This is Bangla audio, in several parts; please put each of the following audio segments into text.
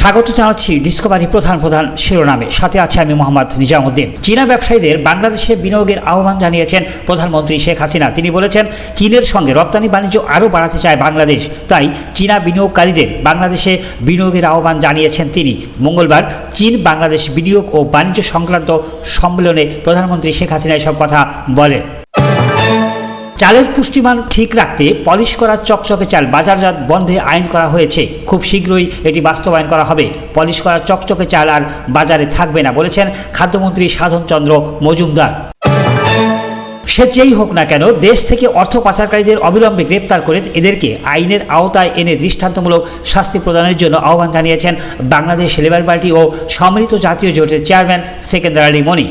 স্বাগত জানাচ্ছি ডিসকভারি প্রধান শিরোনামে, সাথে আছে আমি মোহাম্মদ নিজামুদ্দিন। চীনা ব্যবসায়ীদের বাংলাদেশে বিনিয়োগের আহ্বান জানিয়েছেন প্রধানমন্ত্রী শেখ হাসিনা। তিনি বলেছেন, চীনের সঙ্গে রপ্তানি বাণিজ্য আরও বাড়াতে চায় বাংলাদেশ, তাই চীনা বিনিয়োগকারীদের বাংলাদেশে বিনিয়োগের আহ্বান জানিয়েছেন তিনি। মঙ্গলবার চীন বাংলাদেশ বিনিয়োগ ও বাণিজ্য সংক্রান্ত সম্মেলনে প্রধানমন্ত্রী শেখ হাসিনা এসব কথা বলেন। চালের পুষ্টিমান ঠিক রাখতে পলিশ করা চকচকে চাল বাজারজাত বন্ধে আইন করা হয়েছে। খুব শীঘ্রই এটি বাস্তবায়ন করা হবে। পলিশ করা চকচকে চাল আর বাজারে থাকবে না, বলেছেন খাদ্যমন্ত্রী সাধন চন্দ্র মজুমদার। সে যেই হোক না কেন, দেশ থেকে অর্থ পাচারকারীদের অবিলম্বে গ্রেপ্তার করে এদেরকে আইনের আওতায় এনে দৃষ্টান্তমূলক শাস্তি প্রদানের জন্য আহ্বান জানিয়েছেন বাংলাদেশ লেবার পার্টি ও সম্মিলিত জাতীয় জোটের চেয়ারম্যান সেকেন্দার আলী মনি।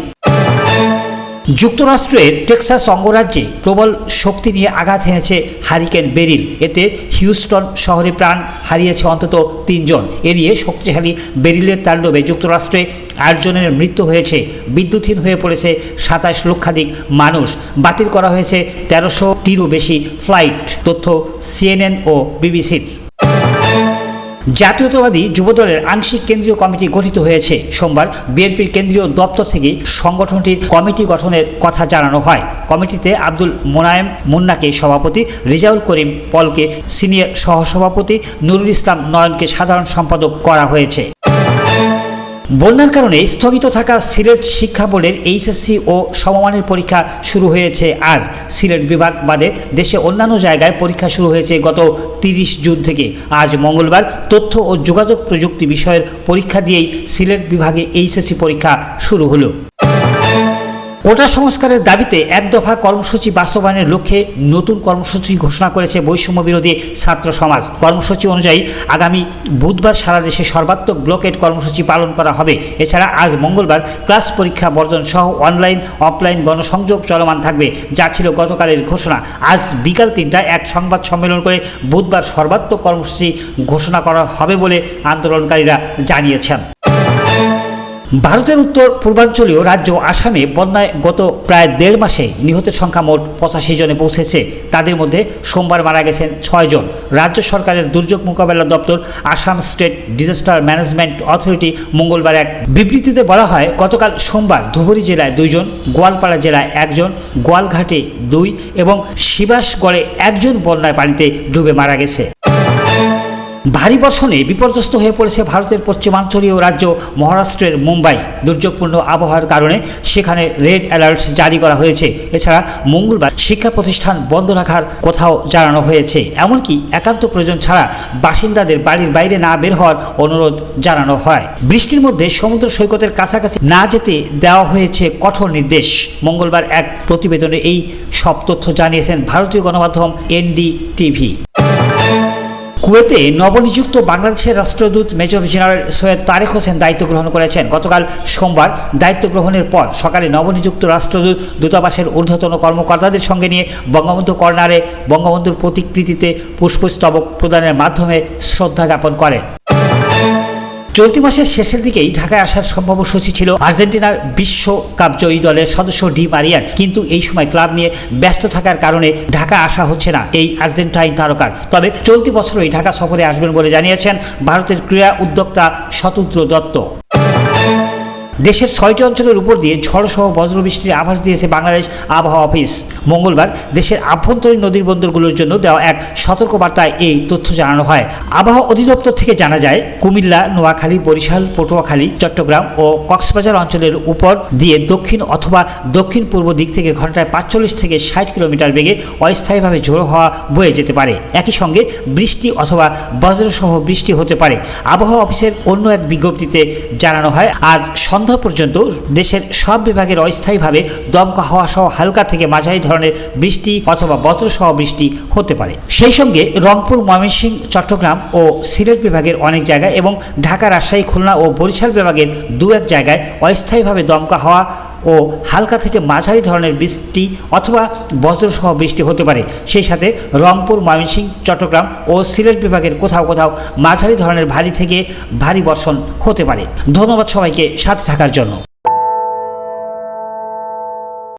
যুক্তরাষ্ট্রের টেক্সাস অঙ্গরাজ্যে প্রবল শক্তি নিয়ে আঘাত হেনেছে হারিকেন বেরিল। এতে হিউস্টন শহরে প্রাণ হারিয়েছে অন্তত 3 জন। এ নিয়ে শক্তিশালী বেরিলের তাণ্ডবে যুক্তরাষ্ট্রে 8 জনের মৃত্যু হয়েছে। বিদ্যুৎহীন হয়ে পড়েছে 27 লক্ষাধিক মানুষ। বাতিল করা হয়েছে 1300টিরও বেশি ফ্লাইট, তথ্য CNN ও বিবিসির। জাতীয়তাবাদী যুবদলের আংশিক কেন্দ্রীয় কমিটি গঠিত হয়েছে। সোমবার বিএনপির কেন্দ্রীয় দপ্তর থেকে সংগঠনটির কমিটি গঠনের কথা জানানো হয়। কমিটিতে আব্দুল মোনায়েম মুন্নাকে সভাপতি, রেজাউল করিম পলকে সিনিয়র সহসভাপতি, নুরুল ইসলাম নয়নকে সাধারণ সম্পাদক করা হয়েছে। বন্যার কারণে স্থগিত থাকা সিলেট শিক্ষা বোর্ডের এইচএসসি ও সমমানের পরীক্ষা শুরু হয়েছে আজ। সিলেট বিভাগ বাদে দেশে অন্যান্য জায়গায় পরীক্ষা শুরু হয়েছে গত 30 জুন থেকে। আজ মঙ্গলবার তথ্য ও যোগাযোগ প্রযুক্তি বিষয়ের পরীক্ষা দিয়েই সিলেট বিভাগে এইচএসসি পরীক্ষা শুরু হলো। কোটা সংস্কারের দাবিতে এক দফা কর্মসূচি বাস্তবায়নের লক্ষ্যে নতুন কর্মসূচি ঘোষণা করেছে বৈষম্য বিরোধী ছাত্র সমাজ। কর্মসূচি অনুযায়ী আগামী বুধবার সারা দেশে সর্বাত্মক ব্লকেড কর্মসূচি পালন করা হবে। এছাড়া আজ মঙ্গলবার ক্লাস পরীক্ষা বর্জন সহ অনলাইন অফলাইন গণসংযোগ চলমান থাকবে, যা ছিল গতকালের ঘোষণা। আজ বিকাল 3টায় এক সংবাদ সম্মেলন করে বুধবার সর্বাত্মক কর্মসূচি ঘোষণা করা হবে বলে আন্দোলনকারীরা জানিয়েছেন। ভারতের উত্তর পূর্বাঞ্চলীয় রাজ্য আসামে বন্যায় গত প্রায় 1.5 মাসে নিহতের সংখ্যা মোট 85 জনে পৌঁছেছে। তাদের মধ্যে সোমবার মারা গেছেন 6 জন। রাজ্য সরকারের দুর্যোগ মোকাবেলা দপ্তর Assam state disaster management authority মঙ্গলবার এক বিবৃতিতে বলা হয়, গতকাল সোমবার ধুবরী জেলায় 2 জন, গোয়ালপাড়া জেলায় 1 জন, গোয়ালঘাটে 2 এবং শিবাসগড়ে 1 জন বন্যায় পানিতে ডুবে মারা গেছে। ভারী বর্ষণে বিপর্যস্ত হয়ে পড়েছে ভারতের পশ্চিমাঞ্চলীয় রাজ্য মহারাষ্ট্রের মুম্বাই। দুর্যোগপূর্ণ আবহাওয়ার কারণে সেখানে রেড অ্যালার্ট জারি করা হয়েছে। এছাড়া মঙ্গলবার শিক্ষা প্রতিষ্ঠান বন্ধ রাখার কথাও জানানো হয়েছে। এমনকি একান্ত প্রয়োজন ছাড়া বাসিন্দাদের বাড়ির বাইরে না বের হওয়ার অনুরোধ জানানো হয়। বৃষ্টির মধ্যে সমুদ্র সৈকতের কাছাকাছি না যেতে দেওয়া হয়েছে কঠোর নির্দেশ। মঙ্গলবার এক প্রতিবেদনে এই সব তথ্য জানিয়েছেন ভারতীয় গণমাধ্যম NDTV। কুয়েতে নবনিযুক্ত বাংলাদেশের রাষ্ট্রদূত মেজর জেনারেল সৈয়দ তারেক হোসেন দায়িত্ব গ্রহণ করেছেন। গতকাল সোমবার দায়িত্ব গ্রহণের পর সকালে নবনিযুক্ত রাষ্ট্রদূত দূতাবাসের ঊর্ধ্বতন কর্মকর্তাদের সঙ্গে নিয়ে বঙ্গবন্ধু কর্নারে বঙ্গবন্ধুর প্রতিকৃতিতে পুষ্পস্তবক প্রদানের মাধ্যমে শ্রদ্ধা জ্ঞাপন করেন। চলতি মাসের শেষের দিকেই ঢাকায় আসার সম্ভাব্য সূচি ছিল আর্জেন্টিনার বিশ্বকাপ জয়ী দলের সদস্য ডি মারিয়ার, কিন্তু এই সময় ক্লাব নিয়ে ব্যস্ত থাকার কারণে ঢাকা আসা হচ্ছে না এই আর্জেন্টাইন তারকার। তবে চলতি বছরই ঢাকা সফরে আসবেন বলে জানিয়েছেন ভারতের ক্রীড়া উদ্যোক্তা শতদ্র দত্ত। দেশের 6টি অঞ্চলের উপর দিয়ে ঝড়সহ বজ্রবৃষ্টির আভাস দিয়েছে বাংলাদেশ আবহাওয়া অফিস। মঙ্গলবার দেশের আভ্যন্তরীণ নদীর বন্দরগুলোর জন্য দেওয়া এক সতর্কবার্তায় এই তথ্য জানানো হয়। আবহাওয়া অধিদপ্তর থেকে জানা যায়, কুমিল্লা, নোয়াখালী, বরিশাল, পটুয়াখালী, চট্টগ্রাম ও কক্সবাজার অঞ্চলের উপর দিয়ে দক্ষিণ অথবা দক্ষিণ পূর্ব দিক থেকে ঘন্টায় 45 থেকে 60 কিলোমিটার বেগে অস্থায়ীভাবে ঝোড়ো হাওয়া বয়ে যেতে পারে। একই সঙ্গে বৃষ্টি অথবা বজ্রসহ বৃষ্টি হতে পারে। আবহাওয়া অফিসের অন্য এক বিজ্ঞপ্তিতে জানানো হয়, আজ সন্ধ্যা পর্যন্ত দেশের সব বিভাগের অস্থায়ীভাবে দমকা হাওয়া সহ হালকা থেকে মাঝারি ধরনের বৃষ্টি অথবা বজ্রসহ বৃষ্টি হতে পারে। সেই সঙ্গে রংপুর, ময়মনসিংহ, চট্টগ্রাম ও সিলেট বিভাগের অনেক জায়গায় এবং ঢাকা, রাজশাহী, খুলনা ও বরিশাল বিভাগের 2-1 জায়গায় অস্থায়ীভাবে দমকা হাওয়া ও হালকা থেকে মাঝারি ধরনের বৃষ্টি অথবা বজ্রসহ বৃষ্টি হতে পারে। সেই সাথে রংপুর, ময়মনসিংহ, চট্টগ্রাম ও সিলেট বিভাগের কোথাও কোথাও মাঝারি ধরনের ভারী থেকে ভারী বর্ষণ হতে পারে। ধন্যবাদ সবাইকে সাথে থাকার জন্য।